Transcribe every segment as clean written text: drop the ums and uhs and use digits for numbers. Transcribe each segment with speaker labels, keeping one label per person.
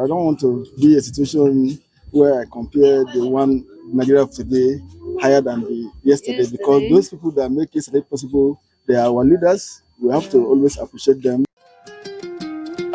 Speaker 1: I don't want to be a situation where I compare the one Nigeria of today higher than the yesterday, because those people that make yesterday possible, they are our leaders. We have to always appreciate them.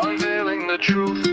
Speaker 2: Unveiling the truth.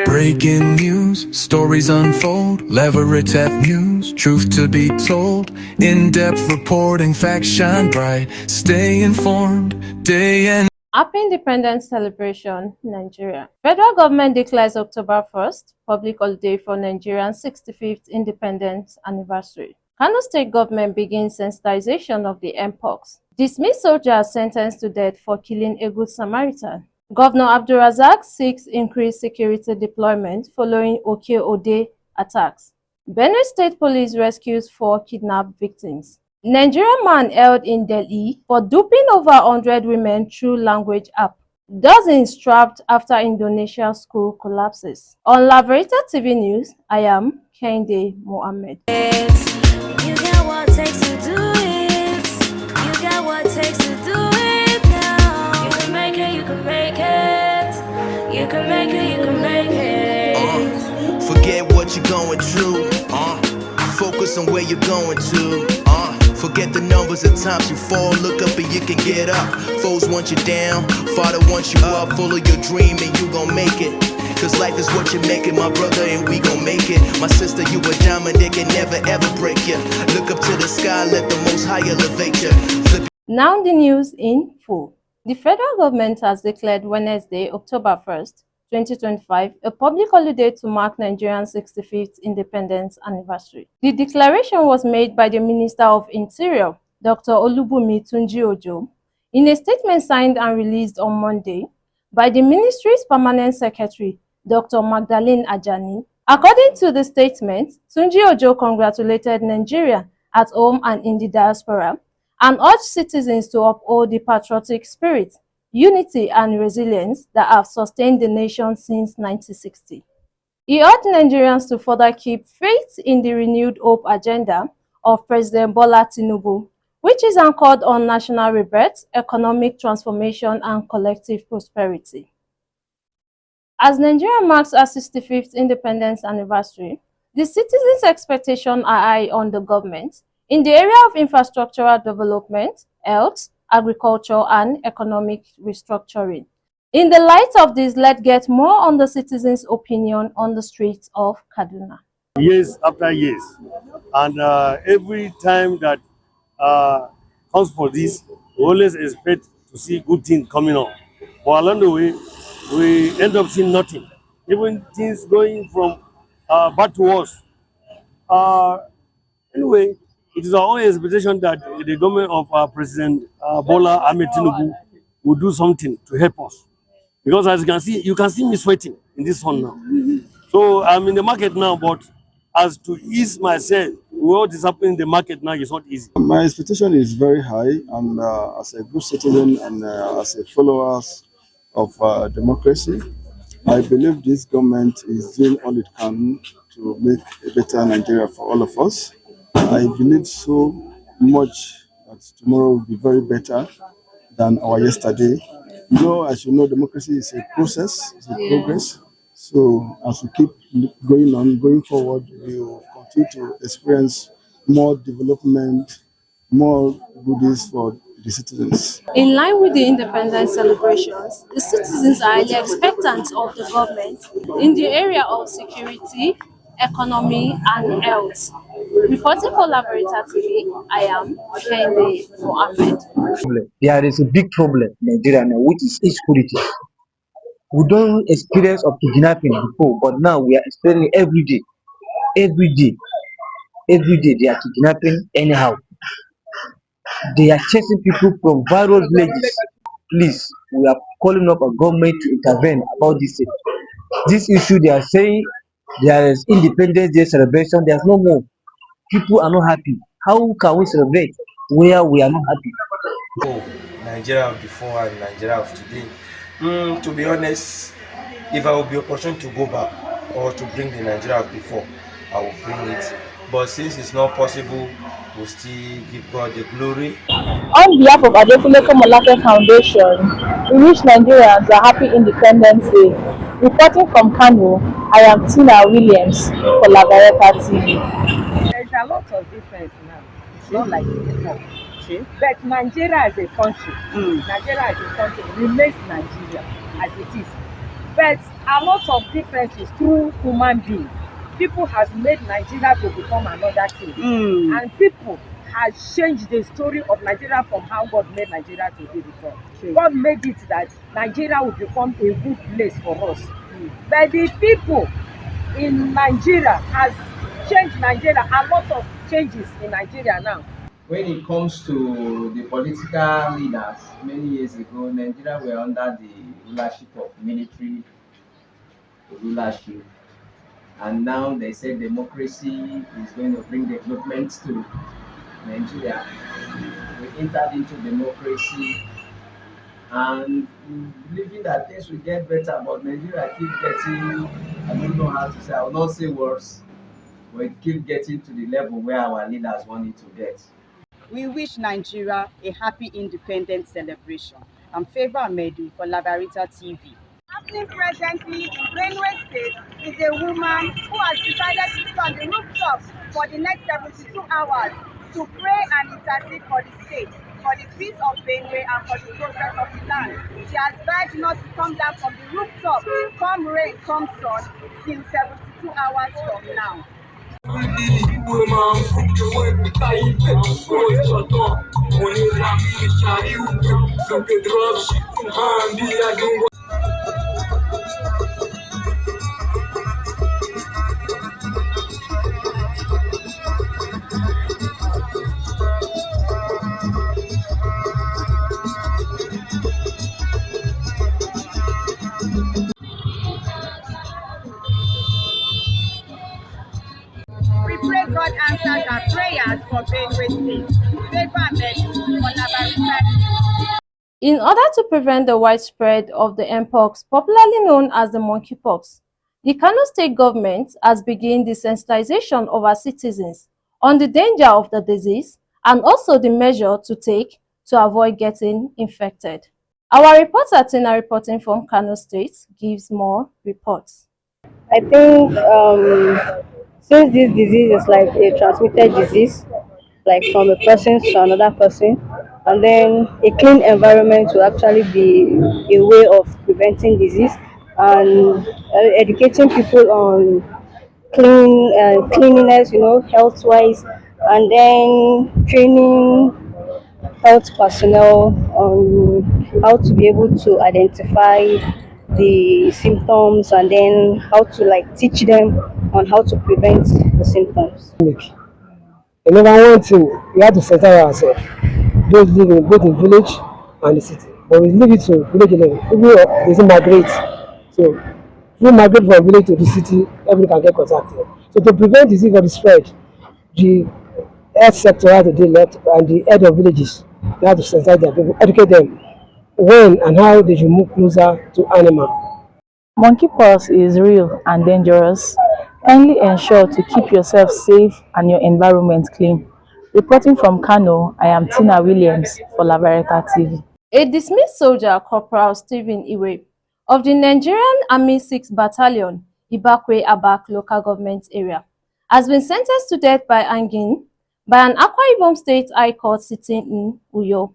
Speaker 3: Breaking news, stories unfold, Laverita TV news, truth to be told, in-depth reporting, facts shine bright, stay informed, day and
Speaker 4: Happy Independence Celebration, Nigeria. Federal government declares October 1st public holiday for Nigeria's 65th independence anniversary. Kano State government begins sensitization of the mpox. Dismissed soldiers sentenced to death for killing a good Samaritan. Governor Abdulrazak seeks increased security deployment following Oke-Ode attacks. Benue State Police rescues 4 kidnapped victims. Nigerian man held in Delhi for duping over 100 women through language app. Dozens trapped after Indonesia school collapses. On Laverita TV News, I am Kende Mohammed.
Speaker 5: You got what it takes to do it. You got what it takes to do it now. You can make it, you can make it. You can make it, you can make it.
Speaker 6: Forget what you're going through. Focus on where you're going to. Forget the numbers of times you fall. Look up and you can get up. Foes want you down, Father wants you up. Follow your dream and you gon' make it. Cause life is what you make it, my brother, and we gon' make it. My sister, you a diamond, they can never ever break you. Look up to the sky, let the Most High elevate you.
Speaker 4: Now the news in full. The federal government has declared Wednesday, October 1st, 2025, a public holiday to mark Nigeria's 65th independence anniversary. The declaration was made by the Minister of Interior, Dr. Olubunmi Tunji-Ojo, in a statement signed and released on Monday by the ministry's permanent secretary, Dr. Magdalene Ajani. According to the statement, Tunji-Ojo congratulated Nigeria at home and in the diaspora and urged citizens to uphold the patriotic spirit, unity and resilience that have sustained the nation since 1960. He urged Nigerians to further keep faith in the renewed hope agenda of President Bola Tinubu, which is anchored on national rebirth, economic transformation and collective prosperity. As Nigeria marks our 65th independence anniversary, the citizens' expectations are high on the government in the area of infrastructural development, health, agriculture, and economic restructuring. In the light of this, let's get more on the citizens' opinion on the streets of Kaduna.
Speaker 7: Years after years, and every time that comes for this, we always expect to see good things coming on. But along the way, we end up seeing nothing. Even things going from bad to worse. Anyway, it is our own expectation that the government of President Bola Ahmed Tinubu will do something to help us. Because as you can see me sweating in this sun now. So I'm in the market now, but as to ease myself, what is happening in the market now is not easy.
Speaker 1: My expectation is very high, and as a good citizen and as a follower of democracy, I believe this government is doing all it can to make a better Nigeria for all of us. I believe so much that tomorrow will be very better than our yesterday. As you know, democracy is a process, it's a progress. So as we keep going forward, we will continue to experience more development, more goodies for the citizens.
Speaker 4: In line with the independence celebrations, the citizens are highly expectant of the government in the area of security, economy, and health. Reporting for Laverita TV, I am Kende Mohammed.
Speaker 8: There is a big problem in Nigeria now, which is insecurity. We don't experience of kidnapping before, but now we are experiencing every day. Every day they are kidnapping anyhow. They are chasing people from various villages. Please, we are calling up a government to intervene about this issue. They are saying there is Independence Day celebration. There's no more. People are not happy. How can we celebrate where we are not happy?
Speaker 9: Oh, Nigeria of before and Nigeria of today. To be honest, if I would be opportunity to go back or to bring the Nigeria of before, I will bring it. But since it's not possible, we'll still give God the glory.
Speaker 10: On behalf of Adekunle Komolafe Foundation, we wish Nigerians a happy Independence Day.
Speaker 2: Reporting from Kano, I am Tina Williams for Laverita TV.
Speaker 10: There's a lot of difference now. It's not like before. But Nigeria as a country, Nigeria as a country remains Nigeria as it is. But a lot of differences through human being. People has made Nigeria to become another thing. And people has changed the story of Nigeria from how God made Nigeria to be before. God made it that Nigeria will become a good place for us. But the people in Nigeria has changed Nigeria. A lot of changes in Nigeria now.
Speaker 11: When it comes to the political leaders, many years ago, Nigeria were under the rulership of military rulership. And now they say democracy is going to bring development to Nigeria. We entered into democracy and believing that things will get better, but Nigeria keep getting, I don't know how to say, I will not say worse, but it keep getting to the level where our leaders want it to get.
Speaker 10: We wish Nigeria a happy independence celebration. I'm Favor Ahmedu for Laverita TV. Happening presently in Benue State is a woman who has decided to sit on the rooftop for the next 72 hours to pray and intercede for the state, for the peace of Benue and for the progress of the land. She has begged not to come down from the rooftop, come rain, come sun, till 72 hours from now. We pray God answers our prayers for Benue State. Favor Ahmedu for Laverita TV.
Speaker 4: In order to prevent the widespread of the mpox, popularly known as the monkeypox, the Kano state government has begun the sensitization of our citizens on the danger of the disease and also the measure to take to avoid getting infected. Our reporter Tina reporting from Kano State gives more reports.
Speaker 12: I think since this disease is like a transmitted disease, like from a person to another person, and then a clean environment will actually be a way of preventing disease and educating people on cleanliness, health wise, and then training health personnel on how to be able to identify the symptoms and then how to like teach them on how to prevent the symptoms.
Speaker 8: And number one thing, we have to center ourselves. Those living both in village and the city. But we leave it to village level. People they migrate. So if we migrate from village to the city, everyone can get contacted. So to prevent disease or the spread, the health sector has to do a lot and the head of villages they have to sensitize their people, educate them when and how they should move closer to animal.
Speaker 2: Monkeypox is real and dangerous. Kindly ensure to keep yourself safe and your environment clean. Reporting from Kano, I am Tina Williams for Laverita TV.
Speaker 4: A dismissed soldier, Corporal Stephen Iwe, of the Nigerian Army 6th Battalion, Ibakwe Abak local government area, has been sentenced to death by hanging by an Akwa Ibom State High Court sitting in Uyo.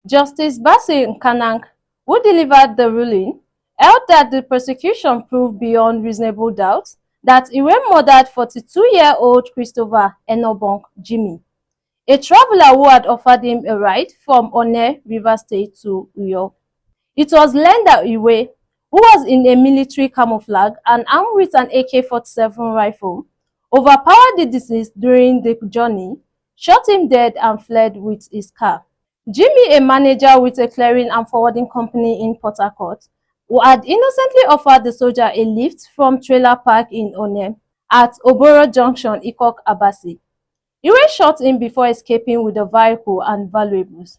Speaker 4: Justice Basi Nkanang, who delivered the ruling, held that the prosecution proved beyond reasonable doubt that Iwe murdered 42-year-old Christopher Enobong Jimmy, a traveler who had offered him a ride from One River State to Uyo. It was learned that Iwe, who was in a military camouflage and armed with an AK-47 rifle, overpowered the deceased during the journey, shot him dead and fled with his car. Jimmy, a manager with a clearing and forwarding company in Port Harcourt, who had innocently offered the soldier a lift from trailer park in One at Oboro Junction, Ikok Abasi. Iwe shot him before escaping with the vehicle and valuables.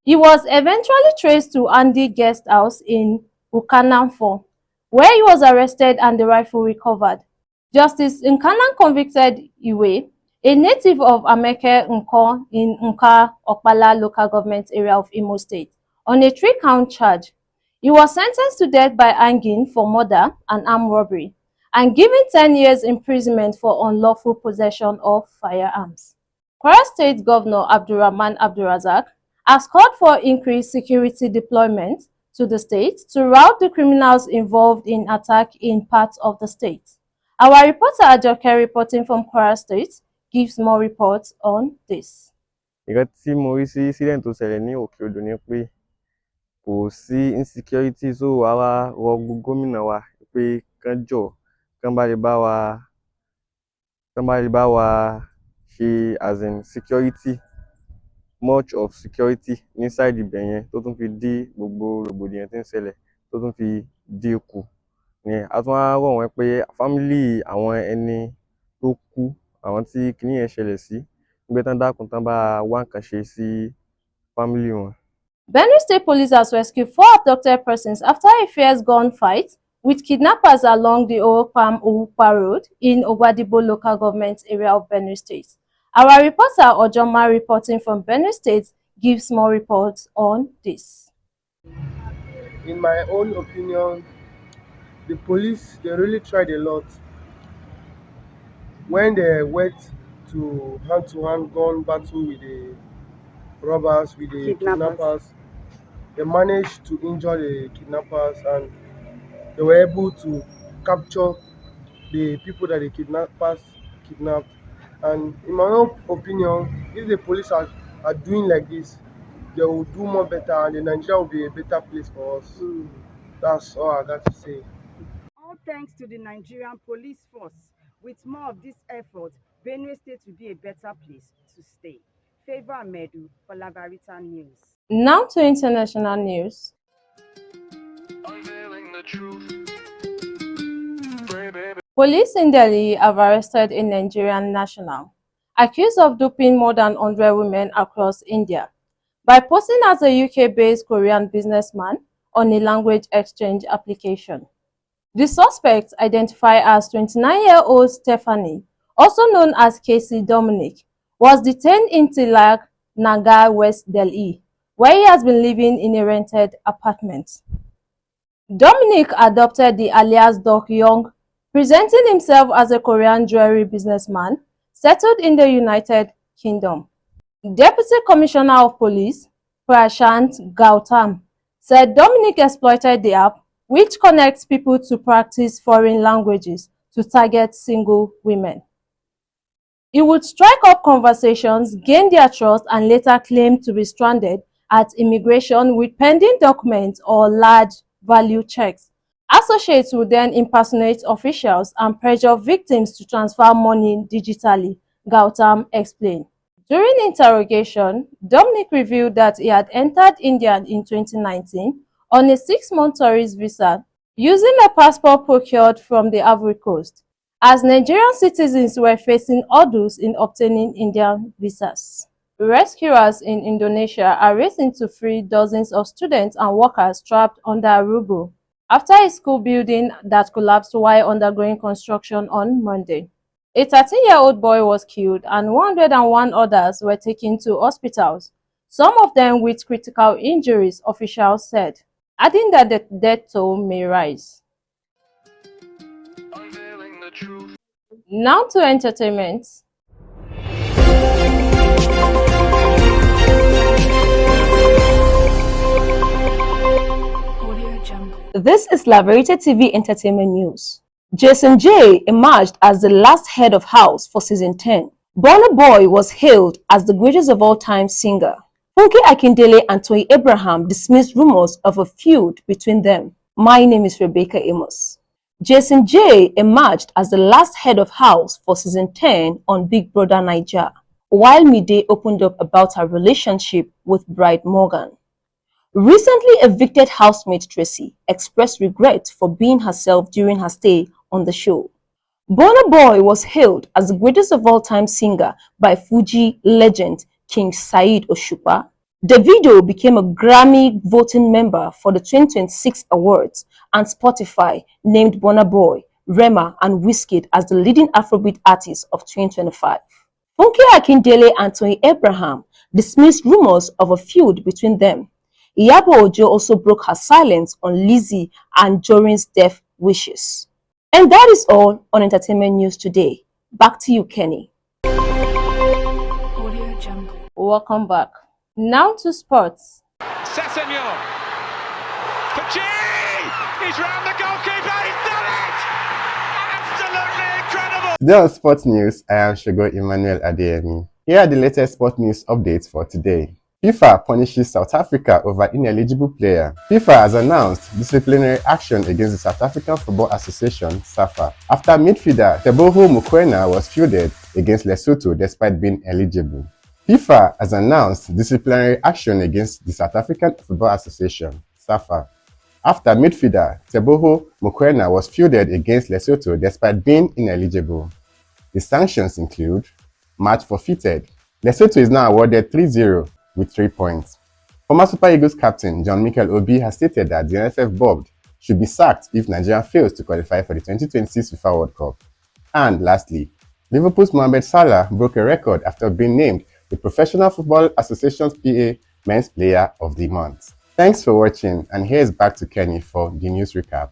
Speaker 4: He was eventually traced to Andy Guest House in Ukanamfo, where he was arrested and the rifle recovered. Justice Nkanang convicted Iwe, a native of Ameke Nko in Nka Okpala local government area of Imo State, on a 3-count charge. He was sentenced to death by hanging for murder and armed robbery and given 10 years imprisonment for unlawful possession of firearms. Kwara State Governor Abdulrahman Abdulrazak has called for increased security deployment to the state to rout the criminals involved in attack in parts of the state. Our reporter Ajoke reporting from Kwara State gives more reports on this.
Speaker 13: Nǹkan tí mo rí sí incident tó ṣẹlẹ̀ ní òkè odò ni pé kò sí insecurity, so àwa rọ gómìnà wa pé kán jọ̀ọ́ kán bá lè bá wa ṣe as in security, much of security inside ibẹ̀ yẹn tó tún fi dí gbogbo rògbòdìyàn tí ń ṣẹlẹ̀ tó tún fi dí kù. A tún wá rọ̀ wọ́n pé family àwọn ẹni tó kú, àwọn tí kinní yẹn ṣẹlẹ̀ sí, pé tán dákun tán bá wá nǹkan ṣe sí family wọn.
Speaker 4: Benue State Police has rescued 4 abducted persons after a fierce gunfight with kidnappers along the Owopam-Owupa Road in Obadibo local government area of Benue State. Our reporter Ojoma reporting from Benue State gives more reports on this.
Speaker 14: In my own opinion, the police, they really tried a lot. When they went to hand-to-hand gun battle with the robbers, with the kidnappers, they managed to injure the kidnappers and they were able to capture the people that the kidnappers kidnapped. And in my own opinion, if the police are doing like this, they will do more better and Nigeria will be a better place for us. That's all I got to say.
Speaker 10: All thanks to the Nigerian police force. With more of this effort, Benue State will be a better place to stay. Favor Medu for Laverita News.
Speaker 4: Now to international news. Police in Delhi have arrested a Nigerian national accused of duping more than 100 women across India by posing as a UK-based Korean businessman on a language exchange application. The suspect, identified as 29-year-old Stephanie, also known as Casey Dominic, was detained in Tilak Nagar, West Delhi, where he has been living in a rented apartment. Dominic adopted the alias Doc Young, presenting himself as a Korean jewelry businessman settled in the United Kingdom. Deputy Commissioner of Police, Prashant Gautam, said Dominic exploited the app, which connects people to practice foreign languages to target single women. He would strike up conversations, gain their trust, and later claim to be stranded at immigration with pending documents or large value checks. Associates would then impersonate officials and pressure victims to transfer money digitally, Gautam explained. During interrogation, Dominic revealed that he had entered India in 2019 on a 6-month tourist visa using a passport procured from the Ivory Coast, as Nigerian citizens were facing hurdles in obtaining Indian visas. Rescuers in Indonesia are racing to free dozens of students and workers trapped under a rubble after a school building that collapsed while undergoing construction on Monday. A 13-year-old boy was killed and 101 others were taken to hospitals, some of them with critical injuries, officials said, adding that the death toll may rise. Now to entertainment. This is Laverita TV Entertainment News. Jason J emerged as the last head of house for season 10. Burna Boy was hailed as the greatest of all time singer. Funke Akindele and Toyin Abraham dismissed rumors of a feud between them. My name is Rebecca Amos. Jason J emerged as the last head of house for season 10 on Big Brother Naija, while Mide opened up about her relationship with Bride Morgan. Recently evicted housemate Tracy expressed regret for being herself during her stay on the show. Burna Boy was hailed as the greatest of all time singer by Fuji legend King Saheed Osupa. Davido became a Grammy voting member for the 2026 awards, and Spotify named Burna Boy, Rema, and Wizkid as the leading Afrobeat artists of 2025. Funke Akindele and Toyin Abraham dismissed rumors of a feud between them. Iyabo Ojo also broke her silence on Lizzy and Jorin's death wishes. And that is all on entertainment news today. Back to you, Kenny. Welcome back. Now to sports.
Speaker 15: Sessegnon for G! He's round the goalkeeper, he's done it! Absolutely incredible!
Speaker 16: Today on Sports News, I am Shogo Emmanuel Adeyemi. Here are the latest sport news updates for today. FIFA punishes South Africa over ineligible player. FIFA has announced disciplinary action against the South African Football Association, SAFA, after midfielder Teboho Mokoena was fielded against Lesotho despite being eligible. FIFA has announced disciplinary action against the South African Football Association, SAFA, after midfielder Teboho Mokoena was fielded against Lesotho despite being ineligible. The sanctions include match forfeited. Lesotho is now awarded 3-0 with 3 points. Former Super Eagles captain John Mikel Obi has stated that the NFF board should be sacked if Nigeria fails to qualify for the 2026 FIFA World Cup. And lastly, Liverpool's Mohamed Salah broke a record after being named the Professional Football Association's PA Men's Player of the Month. Thanks for watching, and here's back to Kenny for the news recap.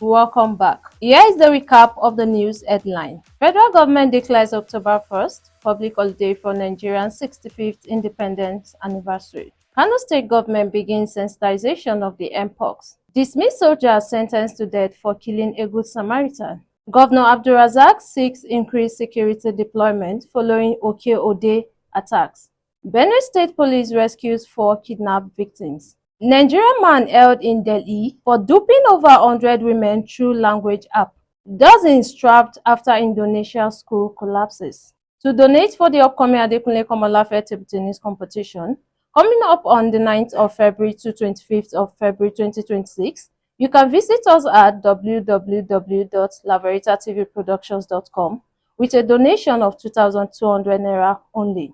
Speaker 4: Welcome back. Here is the recap of the news headline. Federal government declares October 1st public holiday for Nigeria's 65th independence anniversary. Kano State government begins sensitization of the mpox. Dismissed soldiers sentenced to death for killing a good Samaritan. Governor Abdulrazak seeks increased security deployment following Oke-Ode attacks. Benue State Police rescues 4 kidnapped victims. Nigerian man held in Delhi for duping over 100 women through language app. Dozens trapped after Indonesia school collapses. To donate for the upcoming Adekunle Komolafe table tennis competition, coming up on the 9th of February to 25th of February 2026, you can visit us at www.laveritatvproductions.com with a donation of 2,200 Naira only.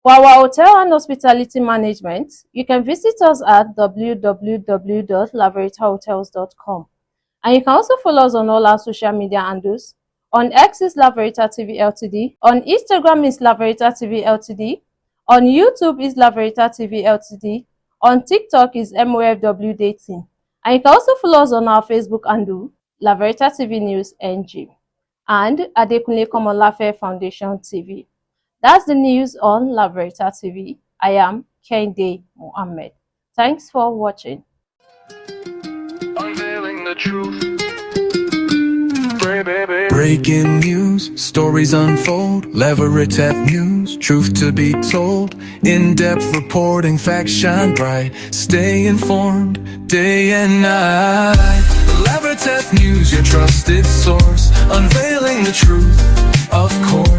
Speaker 4: For our hotel and hospitality management, you can visit us at www.laveritahotels.com. And you can also follow us on all our social media handles. On X is Laverita TV Ltd, on Instagram is Laverita TV Ltd, on YouTube is Laverita TV Ltd, on TikTok is MOFW Dating. And you can also follow us on our Facebook handle, Laverita TV News NG, and Adekunle Komolafe Foundation TV. That's the news on Laverita TV. I am Kende Mohammed. Thanks for watching.
Speaker 3: Unveiling the truth. Breaking news, stories unfold. Laverita news, truth to be told. In-depth reporting, facts shine bright. Stay informed, day and night. Laverita news, your trusted source. Unveiling the truth, of course.